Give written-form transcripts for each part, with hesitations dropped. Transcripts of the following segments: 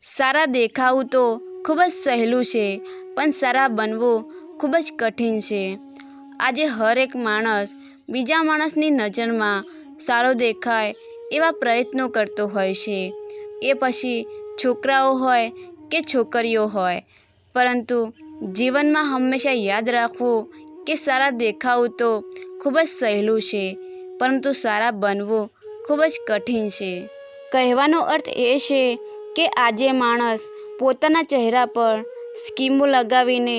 સારા દેખાવું તો ખૂબ જ સહેલું છે, પણ સારા બનવું ખૂબ જ કઠિન છે। આજે હરેક માણસ બીજા માણસની નજરમાં સારો દેખાય એવા પ્રયત્નો કરતો હોય છે, એ પછી છોકરાઓ હોય કે છોકરીઓ હોય। પરંતુ જીવનમાં હંમેશા યાદ રાખવું કે સારા દેખાવું તો ખૂબ જ સહેલું છે, પરંતુ સારા બનવું ખૂબ જ કઠિન છે। કહેવાનો અર્થ એ છે કે આજે માણસ પોતાના ચહેરા પર સ્કીમો લગાવીને,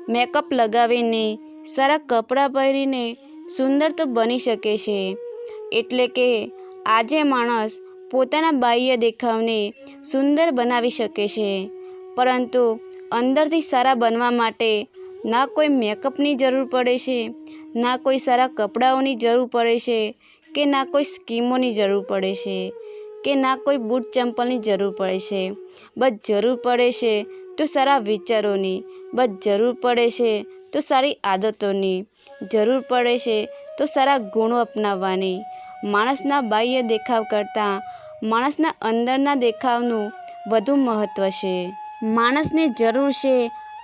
મેકઅપ લગાવીને, સારા કપડાં પહેરીને સુંદર તો બની શકે છે, એટલે કે આજે માણસ પોતાના બાહ્ય દેખાવને સુંદર બનાવી શકે છે, પરંતુ અંદરથી સારા બનવા માટે ના કોઈ મેકઅપની જરૂર પડે છે, ના કોઈ સારા કપડાઓની જરૂર પડે છે, કે ના કોઈ સ્કીમોની જરૂર પડે છે, કે ના કોઈ બૂટ ચંપલની જરૂર પડે છે। બસ જરૂર પડે છે તો સારા વિચારોની, બસ જરૂર પડે છે તો સારી આદતોની, જરૂર પડે છે તો સારા ગુણો અપનાવવાની। માણસના બાહ્ય દેખાવ કરતાં માણસના અંદરના દેખાવનું વધુ મહત્ત્વ છે। માણસને જરૂર છે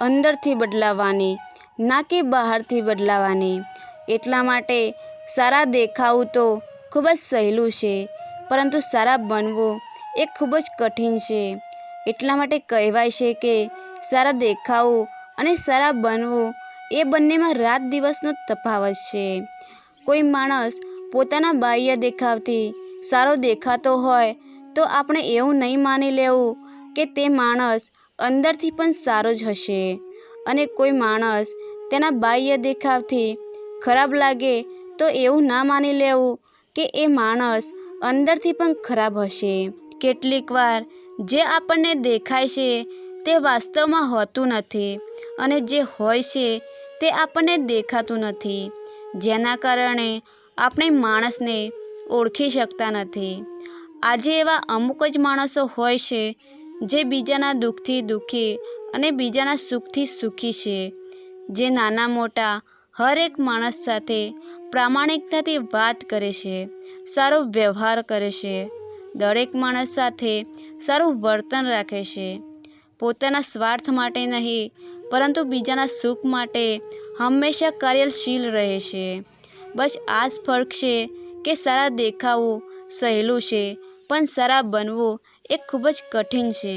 અંદરથી બદલાવાની, ના કે બહારથી બદલાવાની। એટલા માટે સારા દેખાવું તો ખૂબ જ સહેલું છે, પરંતુ સારા બનવું એ ખૂબ જ કઠિન છે। એટલા માટે કહેવાય છે કે સારા દેખાવું અને સારા બનવું એ બંનેમાં રાત દિવસનો તફાવત છે। કોઈ માણસ પોતાના બાહ્ય દેખાવથી સારો દેખાતો હોય તો આપણે એવું નહીં માની લેવું કે તે માણસ અંદરથી પણ સારો જ હશે, અને કોઈ માણસ તેના બાહ્ય દેખાવથી ખરાબ લાગે તો એવું ના માની લેવું કે એ માણસ અંદરથી પણ ખરાબ હશે। કેટલીક વાર જે આપણને દેખાય છે તે વાસ્તવમાં હોતું નથી, અને જે હોય છે તે આપણને દેખાતું નથી, જેના કારણે આપણે માણસને ઓળખી શકતા નથી। આજે એવા અમુક જ માણસો હોય છે જે બીજાના દુઃખથી દુઃખી અને બીજાના સુખથી સુખી છે, જે નાના મોટા હરેક માણસ સાથે પ્રામાણિકતાથી વાત કરે છે, સારો વ્યવહાર કરે છે, દરેક માણસ સાથે સારું વર્તન રાખે છે, પોતાના સ્વાર્થ માટે નહીં પરંતુ બીજાના સુખ માટે હંમેશા કાર્યશીલ રહે છે। બસ આ જ ફરક છે કે સારા દેખાવું સહેલું છે, પણ સારા બનવું એ ખૂબ જ કઠિન છે।